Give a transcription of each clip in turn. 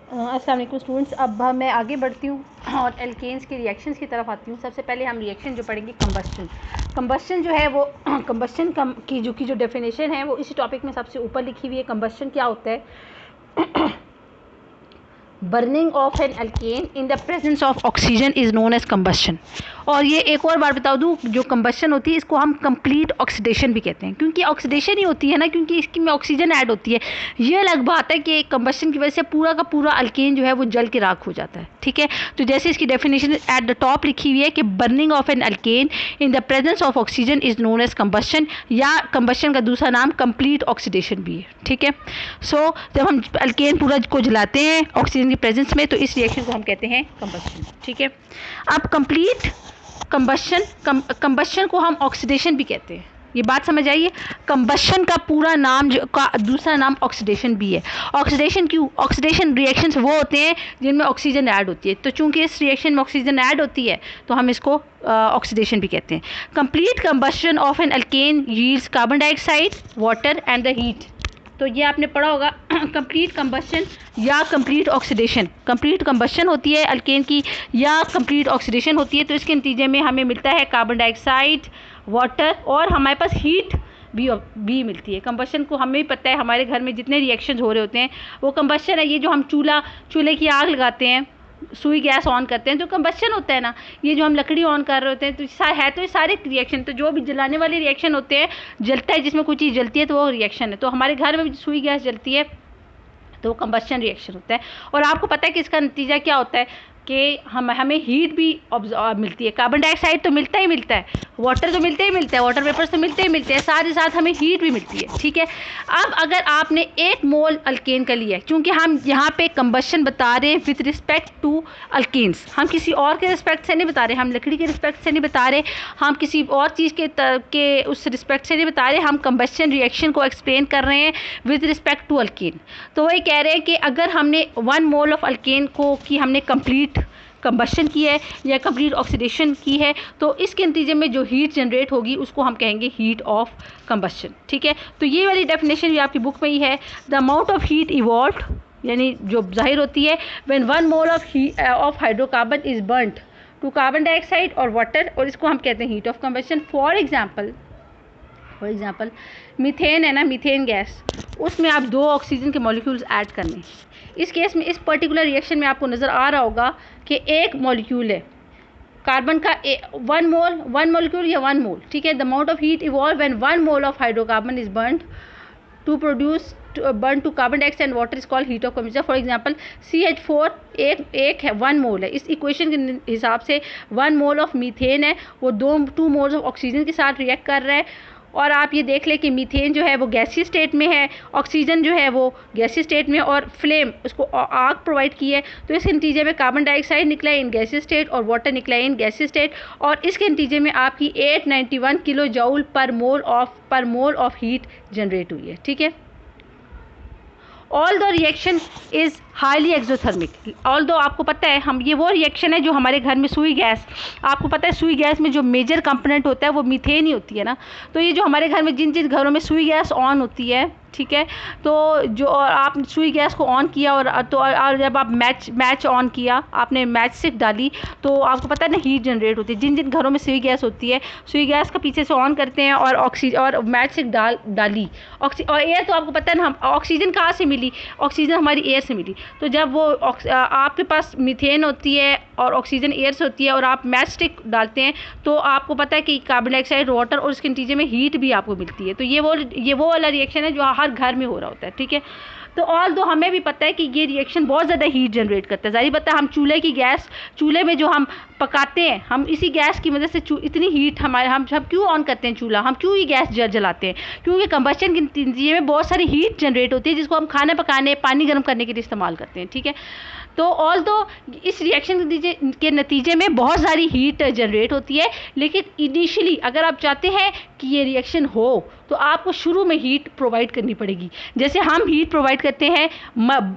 अस्सलाम वालेकुम स्टूडेंट्स। अब मैं आगे बढ़ती हूँ और एल्केन्स के रिएक्शंस की तरफ आती हूँ। सबसे पहले हम रिएक्शन जो पढ़ेंगे कंबस्शन जो है वो कंबस्शन की जो डेफिनेशन है वो इसी टॉपिक में सबसे ऊपर लिखी हुई है। कंबस्शन क्या होता है? Burning of an alkane in the presence of oxygen is known as combustion. और ये एक और बार बता दूँ, जो कंबस्शन होती है इसको हम कंप्लीट ऑक्सीडेशन भी कहते हैं, क्योंकि ऑक्सीडेशन ही होती है ना, क्योंकि इसकी में ऑक्सीजन ऐड होती है। ये अलग बात है कि कंबस्शन की वजह से पूरा का पूरा अल्केन जो है वो जल के राख हो जाता है। ठीक है, तो जैसे इसकी डेफिनेशन एट द टॉप लिखी हुई है कि burning of an alkane in the presence of oxygen is known as combustion, या कंबस्शन का दूसरा नाम कंप्लीट ऑक्सीडेशन भी है। ठीक है, सो जब हम अल्केन पूरा को जलाते हैं ऑक्सीजन की प्रेजेंस में तो इस रिएक्शन को हम कहते हैं कंबस्शन। ठीक है, अब कंप्लीट कंबस्शन को हम ऑक्सीडेशन भी कहते हैं। ये बात समझ आइए, कंबस्शन का पूरा नाम का दूसरा नाम ऑक्सीडेशन भी है। ऑक्सीडेशन क्यों? ऑक्सीडेशन रिएक्शंस वो होते हैं जिनमें ऑक्सीजन ऐड होती है, तो चूंकि इस रिएक्शन में ऑक्सीजन ऐड होती है तो हम इसको ऑक्सीडेशन भी कहते हैं। Complete combustion of an alkane yields carbon dioxide, water and the heat. तो ये आपने पढ़ा होगा, कंप्लीट कंबस्शन या कंप्लीट ऑक्सीडेशन। कंप्लीट कंबस्शन होती है अल्केन की या कंप्लीट ऑक्सीडेशन होती है, तो इसके नतीजे में हमें मिलता है कार्बन डाइऑक्साइड, वाटर और हमारे पास हीट भी मिलती है। कंबस्शन को हमें पता है, हमारे घर में जितने रिएक्शंस हो रहे होते हैं वो कंबस्शन है। ये जो हम चूल्हे की आग लगाते हैं, सुई गैस ऑन करते हैं, तो कंबस्शन होता है ना। ये जो हम लकड़ी ऑन कर रहे होते हैं तो ये सारे रिएक्शन, तो जो भी जलाने वाले रिएक्शन होते हैं, जलता है जिसमें कोई चीज़ जलती है तो वो रिएक्शन है। तो हमारे घर में भी सुई गैस जलती है तो वो कंबस्शन रिएक्शन होता है। और आपको पता है कि इसका नतीजा क्या होता है कि हमें हीट भी मिलती है। कार्बन डाइऑक्साइड तो मिलता ही मिलता है, वाटर तो मिलता ही मिलता है, वाटर वेपर्स तो मिलते ही मिलते हैं, साथ ही साथ हमें हीट भी मिलती है। ठीक है, अब अगर आपने 1 मोल अल्केन का लिया है, क्योंकि हम यहाँ पे कंबस्शन बता रहे हैं विथ रिस्पेक्ट टू अल्केन्स, हम किसी और के रिस्पेक्ट से नहीं बता रहे, हम लकड़ी के रिस्पेक्ट से नहीं बता रहे, हम किसी और चीज़ के उस रिस्पेक्ट से नहीं बता रहे, हम कंबस्शन रिएक्शन को एक्सप्लेन कर रहे हैं विथ रिस्पेक्ट टू अल्केन। तो वही कह रहे हैं कि अगर हमने 1 मोल ऑफ अल्केन को की हमने कंप्लीट कंबस्शन की है या कंप्लीट ऑक्सीडेशन की है, तो इसके नतीजे में जो हीट जनरेट होगी उसको हम कहेंगे हीट ऑफ कंबस्शन। ठीक है, तो ये वाली डेफिनेशन भी आपकी बुक में ही है। The amount of heat evolve, यानी जो जाहिर होती है when 1 mole of hydrocarbon is burned to carbon dioxide और वाटर, और इसको हम कहते हैं heat of combustion. For example methane है ना, मीथेन गैस, उसमें आप 2 ऑक्सीजन के मॉलिक्यूल्स ऐड करने। इस केस में इस पर्टिकुलर रिएक्शन में आपको नज़र आ रहा होगा कि एक मॉलिक्यूल है कार्बन का 1 मॉलिक्यूल या 1 मोल। ठीक है, the amount of heat evolve when 1 mole of hydrocarbon is burned burn to carbon dioxide and water is called heat of combustion. For example CH4 एक है, 1 मोल है। इस इक्वेशन के हिसाब से 1 मोल ऑफ मीथेन है, वो 2 मोल्स ऑफ ऑक्सीजन के साथ रिएक्ट कर रहा है। और आप ये देख लें कि मीथेन जो है वो गैसीय स्टेट में है, ऑक्सीजन जो है वो गैसीय स्टेट में, और फ्लेम उसको आग प्रोवाइड की है, तो इसके नतीजे में कार्बन डाइऑक्साइड निकला है इन गैसीय स्टेट और वाटर निकला है इन गैसीय स्टेट, और इसके नतीजे में आपकी 891 किलो जूल पर मोल ऑफ हीट जनरेट हुई है। ठीक है, all the reaction is highly exothermic. All दो आपको पता है, हम ये वो रिएक्शन है जो हमारे घर में सुई गैस, आपको पता है सुई गैस में जो मेजर कंपोनेंट होता है वो मीथेन ही होती है ना। तो ये जो हमारे घर में जिन घरों में सुई गैस ऑन होती है, ठीक है, तो जो आप सुई गैस को ऑन किया और जब आप मैच ऑन किया, आपने मैच स्टिक डाली, तो आपको पता है ना हीट जनरेट होती है। जिन घरों में सुई गैस होती है, सुई गैस का पीछे से ऑन करते हैं और मैच स्टिक डाली और एयर, तो आपको पता है ना, हम ऑक्सीजन कहाँ से मिली? ऑक्सीजन हमारी एयर से मिली। तो जब वो आपके पास मीथेन होती है और ऑक्सीजन एयर से होती है और आप मैच स्टिक डालते हैं, तो आपको पता है कि कार्बन डाइऑक्साइड, वाटर और उसके नतीजे में हीट भी आपको मिलती है। तो ये वो वाला रिएक्शन है जो हर घर में हो रहा होता है। ठीक है, तो ऑल दो हमें भी पता है कि ये रिएक्शन बहुत ज़्यादा हीट जनरेट करता है। जाहिर पता है, हम चूल्हे में जो हम पकाते हैं, हम इसी गैस की वजह से इतनी हीट हम क्यों ऑन करते हैं चूल्हा, हम क्यों ये गैस जलाते हैं? क्योंकि कंबस्शन के नतीजे में बहुत सारी हीट जनरेट होती है जिसको हम खाना पकाने, पानी गर्म करने के लिए इस्तेमाल करते हैं। ठीक है, तो ऑल दो इस रिएक्शन के नतीजे में बहुत सारी हीट जनरेट होती है, लेकिन इनिशियली अगर आप चाहते हैं कि ये रिएक्शन हो तो आपको शुरू में हीट प्रोवाइड करनी पड़ेगी, जैसे हम हीट प्रोवाइड करते हैं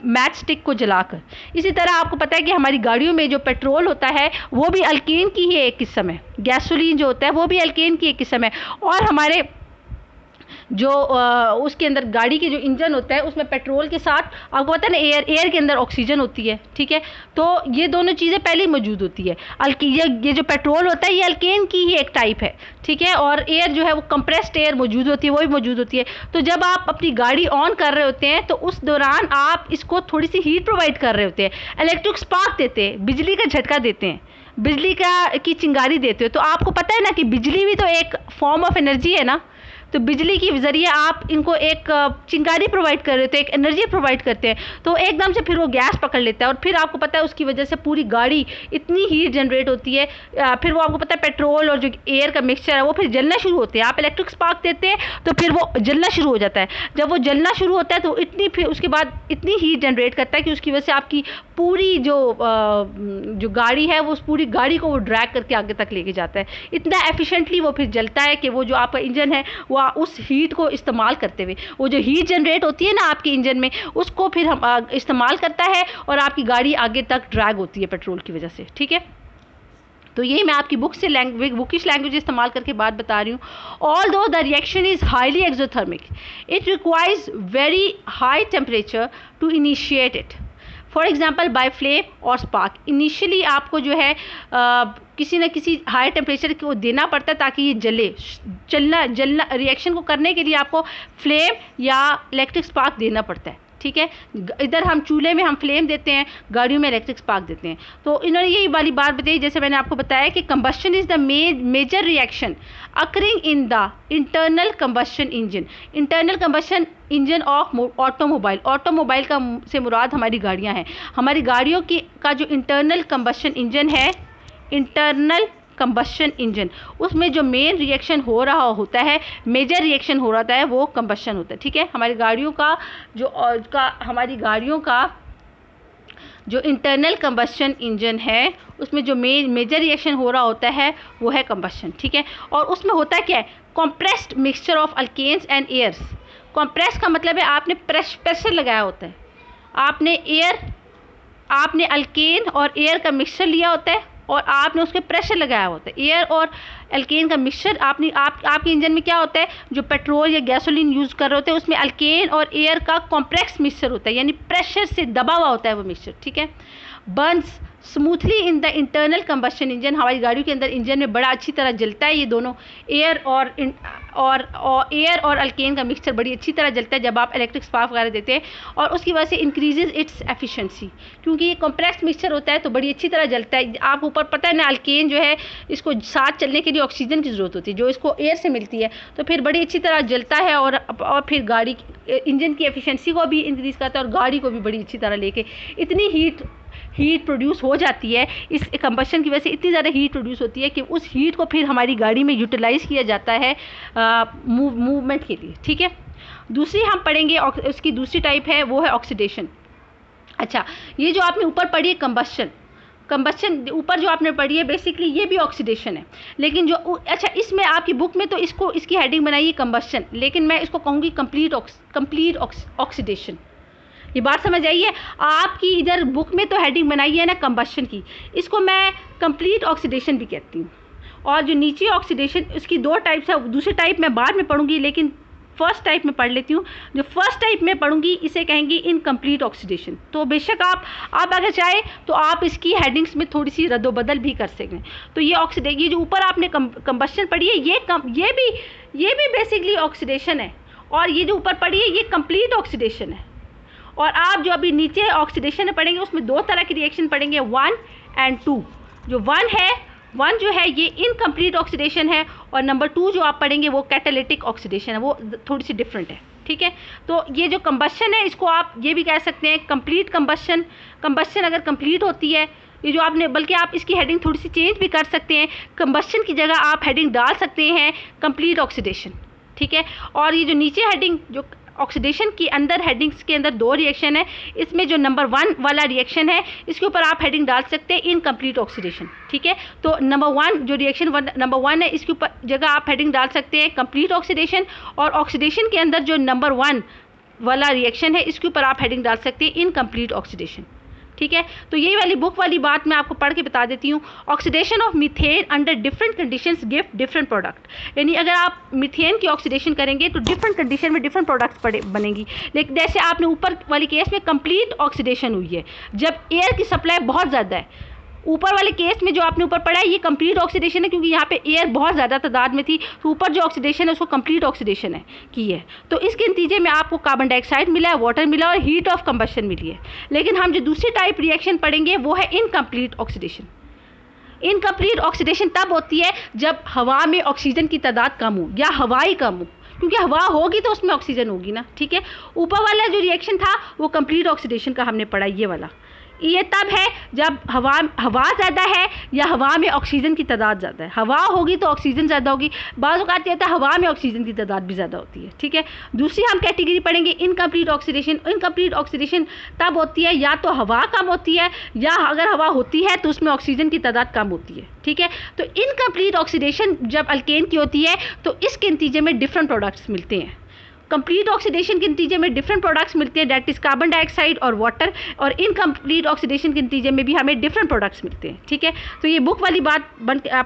मैच स्टिक को जलाकर। इसी तरह आपको पता है कि हमारी गाड़ियों में जो पेट्रोल होता है वो भी अल्केन की ही एक किस्म है, गैसोलीन जो होता है वो भी अल्केन की एक किस्म है, और हमारे जो उसके अंदर गाड़ी के जो इंजन होता है उसमें पेट्रोल के साथ आपको पता है ना एयर के अंदर ऑक्सीजन होती है, ठीक है। तो ये दोनों चीज़ें पहले ही मौजूद होती है। ये जो पेट्रोल होता है ये अल्केन की ही एक टाइप है, ठीक है। और एयर जो है वो कंप्रेस्ड एयर मौजूद होती है, वो भी मौजूद होती है। तो जब आप अपनी गाड़ी ऑन कर रहे होते हैं तो उस दौरान आप इसको थोड़ी सी हीट प्रोवाइड कर रहे होते हैं, इलेक्ट्रिक स्पार्क देते हैं, बिजली का झटका देते हैं, बिजली की चिंगारी देते हो। तो आपको पता है ना कि बिजली भी तो एक फॉर्म ऑफ एनर्जी है ना। तो बिजली के ज़रिए आप इनको एक चिंगारी प्रोवाइड कर रहे थे, एक एनर्जी प्रोवाइड करते हैं, तो एकदम से फिर वो गैस पकड़ लेता है और फिर आपको पता है उसकी वजह से पूरी गाड़ी इतनी हीट जनरेट होती है। फिर वो आपको पता है पेट्रोल और जो एयर का मिक्सचर है वो फिर जलना शुरू होते हैं। आप इलेक्ट्रिक स्पार्क देते हैं तो फिर वो जलना शुरू हो जाता है। जब वो जलना शुरू होता है तो फिर उसके बाद इतनी हीट जनरेट करता है कि उसकी वजह से आपकी पूरी जो गाड़ी है वो उस पूरी गाड़ी को वो ड्रैग करके आगे तक लेके जाता है। इतना एफिशिएंटली वो फिर जलता है कि वो जो आपका इंजन है वो उस हीट को इस्तेमाल करते हुए, वो जो हीट जनरेट होती है ना आपके इंजन में, उसको फिर हम इस्तेमाल करता है और आपकी गाड़ी आगे तक ड्रैग होती है पेट्रोल की वजह से, ठीक है। तो यही मैं आपकी बुकिश लैंग्वेज इस्तेमाल करके बात बता रही हूँ। Although the reaction is highly exothermic, it requires very high temperature to initiate it. For example by flame और स्पार्क, इनिशियली आपको जो है किसी न किसी हाई टेम्परेचर को देना पड़ता है ताकि ये जलना रिएक्शन को करने के लिए आपको फ्लेम या इलेक्ट्रिक स्पार्क देना पड़ता है, ठीक है। इधर हम चूल्हे में हम फ्लेम देते हैं, गाड़ियों में इलेक्ट्रिक स्पार्क देते हैं। तो इन्होंने यही वाली बात बताई, जैसे मैंने आपको बताया कि combustion is the major reaction occurring in the internal combustion engine. Internal combustion engine of automobile, automobile का से मुराद हमारी गाड़ियाँ हैं। हमारी गाड़ियों का जो इंटरनल कंबशन इंजन है, इंटरनल कंबशन इंजन, उसमें जो मेन रिएक्शन हो रहा होता है, मेजर रिएक्शन हो रहा है, वो कंबशन होता है, ठीक है। हमारी गाड़ियों का जो इंटरनल कंबशन इंजन है उसमें जो मेजर रिएक्शन हो रहा होता है वो है कंबशन, ठीक है। और उसमें होता क्या है, compressed mixture of alkanes and airs. Compress का मतलब है आपने प्रेशर लगाया होता है, आपने अल्केन और एयर का मिक्सचर लिया होता है और आपने उसके प्रेशर लगाया होता है। एयर और अल्केन का मिक्सचर आपके इंजन में क्या होता है, जो पेट्रोल या गैसोलीन यूज़ कर रहे होते हैं उसमें अल्केन और एयर का कॉम्प्लेक्स मिक्सचर होता है, यानी प्रेशर से दबा हुआ होता है वो मिक्सचर, ठीक है। Burns smoothly in the internal combustion engine, हमारी गाड़ियों के अंदर इंजन में बड़ा अच्छी तरह जलता है ये दोनों, एयर और अल्केन का मिक्सचर बड़ी अच्छी तरह जलता है जब आप इलेक्ट्रिक स्पार्क वगैरह देते हैं, और उसकी वजह से इंक्रीजेज इट्स एफिशिएंसी, क्योंकि ये कॉम्प्लेक्स मिक्सचर होता है तो बड़ी अच्छी तरह जलता है। आप ऊपर पता है ना, अल्केन जो है इसको साथ चलने के लिए ऑक्सीजन की ज़रूरत होती है जो इसको एयर से मिलती है, तो फिर बड़ी अच्छी तरह जलता है और फिर गाड़ी इंजन की एफिशिएंसी को भी इंक्रीज़ करता है और गाड़ी को भी बड़ी अच्छी तरह लेके इतनी हीट प्रोड्यूस हो जाती है, इस कंबशन की वजह से इतनी ज़्यादा हीट प्रोड्यूस होती है कि उस हीट को फिर हमारी गाड़ी में यूटिलाइज़ किया जाता है मूवमेंट के लिए, ठीक है। दूसरी हम पढ़ेंगे, उसकी दूसरी टाइप है वो है ऑक्सीडेशन। अच्छा, ये जो आपने ऊपर पढ़ी है कंबशन ऊपर जो आपने पढ़ी है बेसिकली ये भी ऑक्सीडेशन है, लेकिन जो अच्छा इसमें आपकी बुक में तो इसकी हेडिंग बनाई है कंबशन, लेकिन मैं इसको कहूँगी कंप्लीट ऑक्सीडेशन। ये बात समझ आई है, आपकी इधर बुक में तो हेडिंग बनाई है ना कंबशन की, इसको मैं कंप्लीट ऑक्सीडेशन भी कहती हूँ। और जो नीचे ऑक्सीडेशन, उसकी दो टाइप्स है, दूसरी टाइप मैं बाद में पढ़ूंगी, लेकिन फर्स्ट टाइप में पढ़ लेती हूँ। जो फर्स्ट टाइप में पढ़ूंगी इसे कहेंगी इनकम्प्लीट ऑक्सीडेशन। तो बेशक आप अगर चाहे तो आप इसकी हेडिंग्स में थोड़ी सी रद्दोबदल भी कर सकें। तो ये जो ऊपर आपने कंबशन पढ़ी है ये भी बेसिकली ऑक्सीडेशन है, और ये जो ऊपर पढ़ी है ये कंप्लीट ऑक्सीडेशन है। और आप जो अभी नीचे ऑक्सीडेशन में पढ़ेंगे उसमें दो तरह की रिएक्शन पढ़ेंगे, 1 और 2। जो 1 जो है ये इनकम्प्लीट ऑक्सीडेशन है, और नंबर 2 जो आप पढ़ेंगे वो कैटालिटिक ऑक्सीडेशन है, वो थोड़ी सी डिफरेंट है, ठीक है। तो ये जो कंबशन है इसको आप ये भी कह सकते हैं कंप्लीट कंबशन अगर कंप्लीट होती है, ये जो आपने, बल्कि आप इसकी हेडिंग थोड़ी सी चेंज भी कर सकते हैं, कंबशन की जगह आप हेडिंग डाल सकते हैं कंप्लीट ऑक्सीडेशन, ठीक है। और ये जो नीचे हेडिंग जो ऑक्सीडेशन की अंदर हेडिंग्स के अंदर दो रिएक्शन है, इसमें जो नंबर 1 वाला रिएक्शन है इसके ऊपर आप हेडिंग डाल सकते हैं इनकम्प्लीट ऑक्सीडेशन, ठीक है। तो नंबर 1 जो रिएक्शन नंबर 1 है इसके ऊपर जगह आप हेडिंग डाल सकते हैं कंप्लीट ऑक्सीडेशन, और ऑक्सीडेशन के अंदर जो नंबर 1 वाला रिएक्शन है इसके ऊपर आप हेडिंग डाल सकते हैं इनकम्प्लीट ऑक्सीडेशन। ठीक है। तो यही वाली बुक वाली बात मैं आपको पढ़ के बता देती हूँ। Oxidation of methane under different conditions give different product, यानी अगर आप मीथेन की ऑक्सीडेशन करेंगे तो डिफरेंट कंडीशन में डिफरेंट प्रोडक्ट्स बनेंगी। लेकिन जैसे आपने ऊपर वाली केस में कंप्लीट ऑक्सीडेशन हुई है, जब एयर की सप्लाई बहुत ज़्यादा है। ऊपर वाले केस में जो आपने ऊपर पढ़ा है ये कंप्लीट ऑक्सीडेशन है, क्योंकि यहाँ पे एयर बहुत ज़्यादा तादाद में थी, तो ऊपर जो ऑक्सीडेशन है उसको कंप्लीट ऑक्सीडेशन है की है। तो इसके नतीजे में आपको कार्बन डाइऑक्साइड मिला है, वाटर मिला और हीट ऑफ कंबशन मिली है। लेकिन हम जो दूसरी टाइप रिएक्शन पढ़ेंगे वो है इनकम्प्लीट ऑक्सीडेशन। इनकम्प्लीट ऑक्सीडेशन तब होती है जब हवा में ऑक्सीजन की तादाद कम हो या हवा ही कम हो, क्योंकि हवा होगी तो उसमें ऑक्सीजन होगी ना, ठीक है। ऊपर वाला जो रिएक्शन था वो कंप्लीट ऑक्सीडेशन का हमने पढ़ा, ये वाला। ये तब है जब हवा ज़्यादा है या हवा में ऑक्सीजन की तादाद ज़्यादा है। हवा होगी तो ऑक्सीजन ज़्यादा होगी, बाज़ औक़ात ये होता है हवा में ऑक्सीजन की तादाद भी ज़्यादा होती है, ठीक है। दूसरी हम कैटेगरी पढ़ेंगे इनकम्प्लीट ऑक्सीडेशन। इनकम्प्लीट ऑक्सीडेशन तब होती है या तो हवा कम होती है या अगर हवा होती है तो उसमें ऑक्सीजन की तादाद कम होती है, ठीक है। तो इनकम्प्लीट ऑक्सीडेशन जब अल्केन की होती है तो इसके नतीजे में डिफरेंट प्रोडक्ट्स मिलते हैं। कंप्लीट ऑक्सीडेशन के नतीजे में डिफरेंट प्रोडक्ट्स मिलते हैं, दैट इज कार्बन डाइऑक्साइड और वाटर। और इनकम्प्लीट ऑक्सीडेशन के नतीजे में भी हमें डिफरेंट प्रोडक्ट्स मिलते हैं, ठीक है। तो ये बुक वाली बात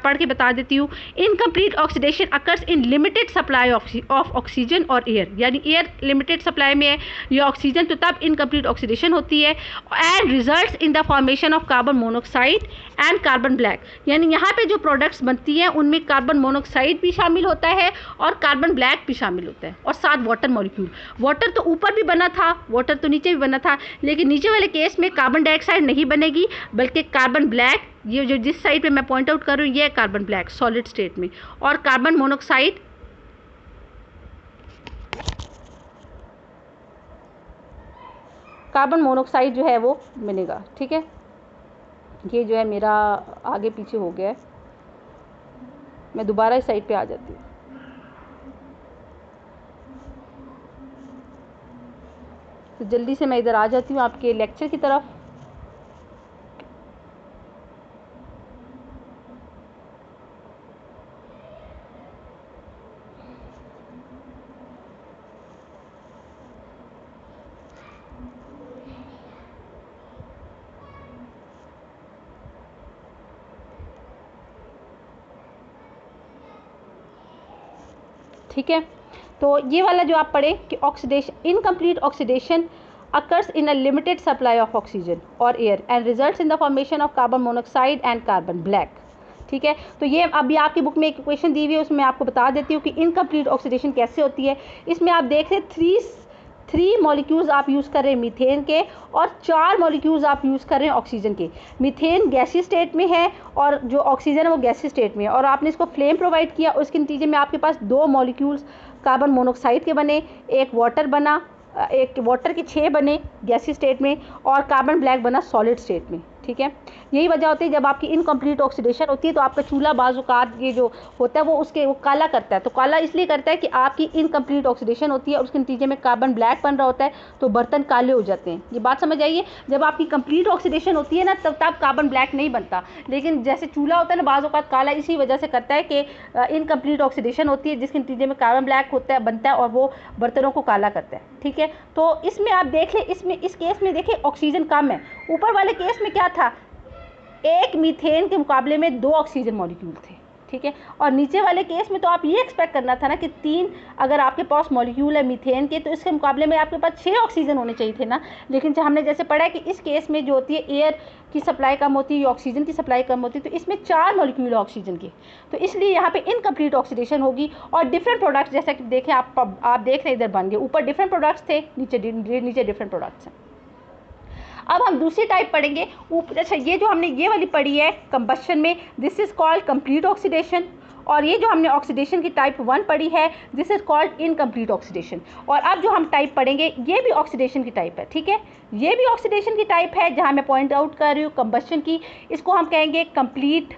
पढ़ के बता देती हूँ। Incomplete oxidation occurs in limited supply of oxygen और एयर, यानी एयर लिमिटेड सप्लाई में है या ऑक्सीजन, तो तब इनकम्प्लीट ऑक्सीडेशन होती है। And results in the formation of carbon monoxide and carbon black, यानी यहाँ पे जो प्रोडक्ट्स बनती हैं उनमें कार्बन मोनोऑक्साइड भी शामिल होता है और कार्बन ब्लैक भी शामिल होता है, और साथ वाटर मॉलिक्यूल। वाटर तो ऊपर भी बना था, वाटर तो नीचे भी बना था, लेकिन नीचे वाले केस में कार्बन डाइऑक्साइड नहीं बनेगी बल्कि कार्बन ब्लैक, ये जो जिस साइड पे मैं पॉइंट आउट कर रही हूँ ये कार्बन ब्लैक सॉलिड स्टेट में, और कार्बन मोनोऑक्साइड जो है वो बनेगा, ठीक है। ये जो है मेरा आगे पीछे हो गया है, मैं दोबारा इस साइड पे आ जाती हूँ। तो जल्दी से मैं इधर आ जाती हूँ आपके लेक्चर की तरफ। ठीक है, तो ये वाला जो आप पढ़े कि oxidation, incomplete oxidation occurs in a limited supply of oxygen or air and results in the formation of carbon monoxide and carbon black, ठीक है। तो ये अभी आपकी बुक में एक इक्वेशन दी हुई है, उसमें आपको बता देती हूँ कि इनकम्प्लीट ऑक्सीडेशन कैसे होती है। इसमें आप देख रहे हैं थ्री मॉलिक्यूल्स आप यूज़ कर रहे हैं मीथेन के, और 4 मॉलिक्यूल्स आप यूज़ कर रहे हैं ऑक्सीजन के। मीथेन गैसीय स्टेट में है और जो ऑक्सीजन है वो गैसीय स्टेट में है, और आपने इसको फ्लेम प्रोवाइड किया, उसके नतीजे में आपके पास 2 मॉलिक्यूल्स कार्बन मोनोऑक्साइड के बने, एक वाटर बना, एक वाटर के 6 बने गैसीय स्टेट में, और कार्बन ब्लैक बना सॉलिड स्टेट में, ठीक है। यही वजह होती है जब आपकी इनकम्प्लीट ऑक्सीडेशन होती है तो आपका चूल्हा बाज़-औक़ात ये जो होता है वो काला करता है। तो काला इसलिए करता है कि आपकी इनकम्प्लीट ऑक्सीडेशन होती है और उसके नतीजे में कार्बन ब्लैक बन रहा होता है, तो बर्तन काले हो जाते हैं। ये बात समझ आइए, जब आपकी कंप्लीट ऑक्सीडेशन होती है ना तब कार्बन ब्लैक नहीं बनता, लेकिन जैसे चूल्हा होता है ना बाज़-औक़ात काला इसी वजह से करता है कि इनकम्प्लीट ऑक्सीडेशन होती है जिसके नतीजे में कार्बन ब्लैक बनता है और वो बर्तनों को काला करता है, ठीक है। तो इसमें आप देख लें, इस केस में देखिए ऑक्सीजन कम है। ऊपर वाले केस में क्या था, एक मीथेन के मुकाबले में 2 ऑक्सीजन मॉलिक्यूल थे, ठीक है। और नीचे वाले केस में तो आप ये एक्सपेक्ट करना था ना कि 3 अगर आपके पास मॉलिक्यूल है मीथेन के तो इसके मुकाबले में आपके पास 6 ऑक्सीजन होने चाहिए थे ना। लेकिन हमने जैसे पढ़ा है कि इस केस में जो होती है एयर की सप्लाई कम होती है या ऑक्सीजन की सप्लाई कम होती है, तो इसमें 4 मॉलिक्यूल है ऑक्सीजन के, तो इसलिए यहाँ पे इनकम्प्लीट ऑक्सीडेशन होगी। और डिफरेंट प्रोडक्ट्स जैसा कि देखें आप देख रहे हैं इधर बन गए, ऊपर डिफरेंट प्रोडक्ट्स थे, नीचे डिफरेंट प्रोडक्ट्स हैं। अब हम दूसरी टाइप पढ़ेंगे। अच्छा, ये जो हमने ये वाली पढ़ी है कंबशन में, this is called complete oxidation, और ये जो हमने ऑक्सीडेशन की टाइप 1 पढ़ी है this is called incomplete oxidation. और अब जो हम टाइप पढ़ेंगे ये भी ऑक्सीडेशन की टाइप है, ठीक है। ये भी ऑक्सीडेशन की टाइप है जहाँ मैं पॉइंट आउट कर रही हूँ कंबशन की, इसको हम कहेंगे कंप्लीट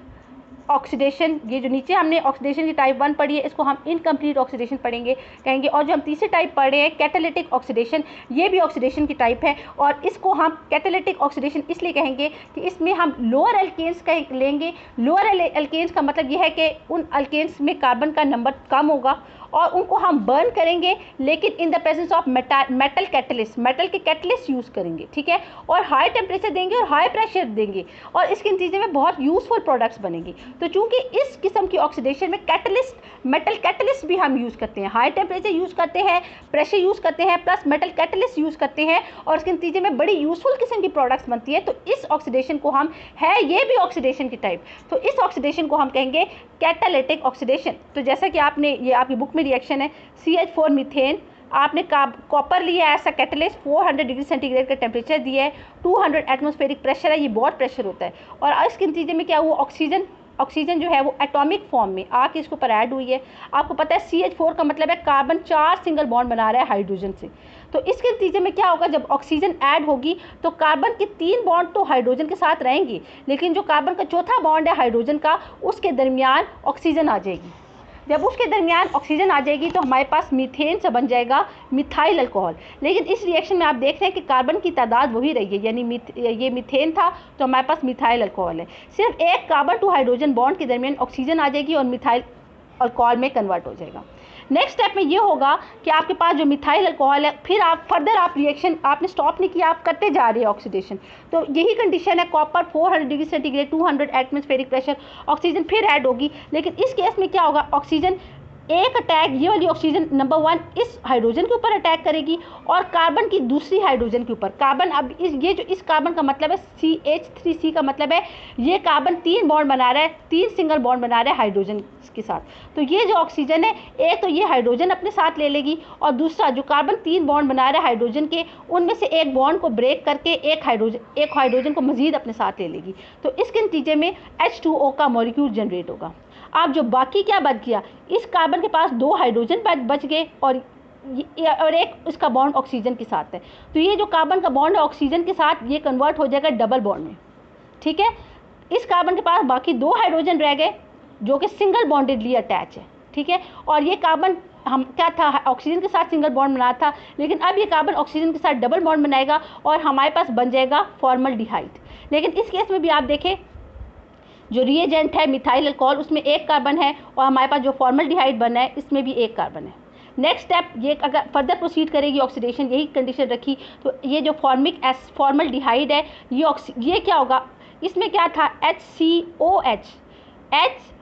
ऑक्सीडेशन। ये जो नीचे हमने ऑक्सीडेशन की टाइप 1 पढ़ी है इसको हम इनकम्प्लीट ऑक्सीडेशन कहेंगे। और जो हम तीसरी टाइप पढ़े हैं कैटालिटिक ऑक्सीडेशन, ये भी ऑक्सीडेशन की टाइप है, और इसको हम कैटालिटिक ऑक्सीडेशन इसलिए कहेंगे कि इसमें हम लोअर अल्केन्स का लेंगे। लोअर अल्केन्स का मतलब ये है कि उन अल्केन्स में कार्बन का नंबर कम होगा और उनको हम बर्न करेंगे, लेकिन इन the presence of metal catalyst, metal के कैटलिस्ट यूज़ करेंगे, ठीक है, और हाई टेम्परेचर देंगे और हाई प्रेशर देंगे, और इसके नतीजे में बहुत यूज़फुल प्रोडक्ट्स बनेंगी। तो चूँकि इस किस्म की ऑक्सीडेशन में कैटलिस्ट, मेटल कैटलिस्ट भी हम यूज़ करते हैं, हाई टेम्परेचर यूज़ करते हैं, प्रेशर यूज़ करते हैं, प्लस मेटल कैटलिस्ट यूज़ करते हैं, और इसके नतीजे में बड़ी यूज़फुल किस्म की प्रोडक्ट्स बनती है। तो इस ऑक्सीडेशन को हम, है ये भी ऑक्सीडेशन की टाइप, तो इस ऑक्सीडेशन को हम कहेंगे कैटालिटिक ऑक्सीडेशन। तो जैसा कि आपने, ये आपकी बुक में रिएक्शन है, CH4 मीथेन, आपने कॉपर लिया है ऐसा कैटलिस्ट, 400 डिग्री सेंटीग्रेड का टेम्परेचर दिया है, 200 एटमॉस्फेरिक प्रेशर है, ये बहुत प्रेशर होता है, और इसके नतीजे में क्या हुआ, ऑक्सीजन जो है वो एटॉमिक फॉर्म में आके इसके ऊपर ऐड हुई है। आपको पता है CH4 का मतलब है कार्बन 4 सिंगल बॉन्ड बना रहा है हाइड्रोजन से। तो इसके नतीजे में क्या होगा, जब ऑक्सीजन ऐड होगी तो कार्बन के 3 बॉन्ड तो हाइड्रोजन के साथ रहेंगे, लेकिन जो कार्बन का चौथा बॉन्ड है हाइड्रोजन का, उसके दरमियान ऑक्सीजन आ जाएगी। जब उसके दरमियान ऑक्सीजन आ जाएगी तो हमारे पास मीथेन से बन जाएगा मिथाइल अल्कोहल। लेकिन इस रिएक्शन में आप देख रहे हैं कि कार्बन की तादाद वही रही है, यानी ये मीथेन था तो हमारे पास मिथाइल अल्कोहल है। सिर्फ एक कार्बन टू हाइड्रोजन बॉन्ड के दरमियान ऑक्सीजन आ जाएगी और मिथाइल अल्कोहल में कन्वर्ट हो जाएगा। नेक्स्ट स्टेप में ये होगा कि आपके पास जो मिथाइल अल्कोहल है, फिर आप फर्दर आप रिएक्शन आपने स्टॉप नहीं किया, आप करते जा रहे हैं ऑक्सीडेशन। तो यही कंडीशन है, copper 400 degree centigrade, 200 atmospheric pressure, oxygen फिर ऐड होगी। लेकिन इस केस में क्या होगा, ऑक्सीजन एक अटैक, ये वाली ऑक्सीजन नंबर 1 इस हाइड्रोजन के ऊपर अटैक करेगी और कार्बन की दूसरी हाइड्रोजन के ऊपर। कार्बन, अब इस कार्बन का मतलब है CH3C का मतलब है ये कार्बन 3 बॉन्ड बना रहा है, 3 सिंगल बॉन्ड बना रहा है हाइड्रोजन के साथ। तो ये जो ऑक्सीजन है, एक तो ये हाइड्रोजन अपने साथ ले लेगी, और दूसरा जो कार्बन 3 बॉन्ड बना रहा है हाइड्रोजन के, उनमें से एक बॉन्ड को ब्रेक करके एक हाइड्रोजन को मजीद अपने साथ ले लेगी। तो इसके नतीजे में H2O का मॉलिक्यूल जनरेट होगा। अब जो बाकी क्या बच गया, इस कार्बन के पास 2 हाइड्रोजन बच गए और एक इसका बॉन्ड ऑक्सीजन के साथ है। तो ये जो कार्बन का बॉन्ड है ऑक्सीजन के साथ, ये कन्वर्ट हो जाएगा डबल बॉन्ड में, ठीक है। इस कार्बन के पास बाकी 2 हाइड्रोजन रह गए जो कि सिंगल बॉन्डेडली अटैच है, ठीक है। और ये कार्बन हम क्या था, ऑक्सीजन के साथ सिंगल बॉन्ड बनाया था, लेकिन अब ये कार्बन ऑक्सीजन के साथ डबल बॉन्ड बनाएगा और हमारे पास बन जाएगा फॉर्मल्डिहाइड। लेकिन इस केस में भी आप देखें, जो रिएजेंट है मिथाइल अल्कोहल, उसमें एक कार्बन है, और हमारे पास जो फॉर्मल्डिहाइड बना है इसमें भी एक कार्बन है। नेक्स्ट स्टेप, ये अगर फर्दर प्रोसीड करेगी ऑक्सीडेशन, यही कंडीशन रखी, तो ये जो फॉर्मल्डिहाइड है, ये क्या होगा, इसमें क्या था, HCOH,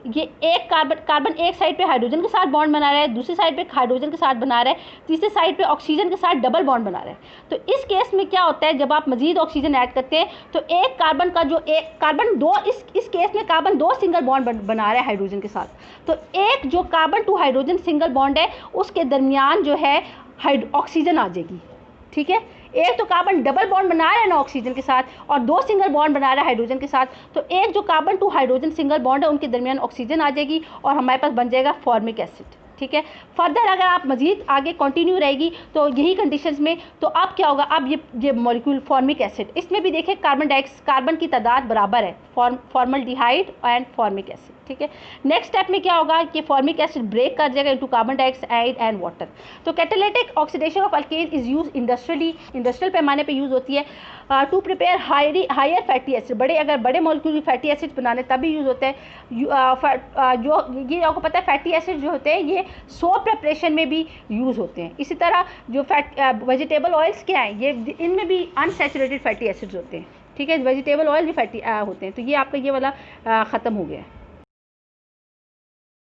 ये एक कार्बन एक साइड पे हाइड्रोजन के साथ बॉन्ड बना रहा है, दूसरी साइड पे हाइड्रोजन के साथ बना रहा है, तीसरी साइड पे ऑक्सीजन के साथ डबल बॉन्ड बना रहा है। तो इस केस में क्या होता है, जब आप मजीद ऑक्सीजन ऐड करते हैं तो एक कार्बन का जो एक कार्बन 2, इस केस में कार्बन 2 सिंगल बॉन्ड बना रहा है हाइड्रोजन के साथ, तो एक जो carbon to hydrogen single bond है उसके दरमियान जो है ऑक्सीजन आ जाएगी, ठीक है। एक तो कार्बन डबल बॉन्ड बना रहा है ना ऑक्सीजन के साथ, और 2 सिंगल बॉन्ड बना रहा है हाइड्रोजन के साथ, तो एक जो carbon to hydrogen single bond है उनके दरमियान ऑक्सीजन आ जाएगी और हमारे पास बन जाएगा फॉर्मिक एसिड, ठीक है। फर्दर अगर आप मजीद आगे कंटिन्यू रहेगी तो यही कंडीशंस में, तो अब क्या होगा, अब ये मॉलिक्यूल फॉर्मिक एसिड, इसमें भी देखें कार्बन की तादाद बराबर है, फॉर्मल्डिहाइड एंड फॉर्मिक एसिड, ठीक है। नेक्स्ट स्टेप में क्या होगा कि फॉर्मिक एसिड ब्रेक कर जाएगा into carbon dioxide and water. तो catalytic oxidation of alkane is use industrial पैमाने पे यूज़ होती है to prepare higher fatty acid. अगर बड़े मॉलिक्यूल फैटी एसिड बनाने तभी यूज़ होते हैं। जो ये आपको पता है फैटी एसिड जो होते हैं ये सोप प्रिपरेशन में भी यूज़ होते हैं। इसी तरह जो वेजिटेबल ऑयल्स क्या हैं, ये इनमें भी अनसैचुरेटेड फैटी एसिड्स होते हैं, ठीक है। वेजिटेबल ऑयल भी फैटी होते हैं। तो ये आपका ये वाला ख़त्म हो गया है।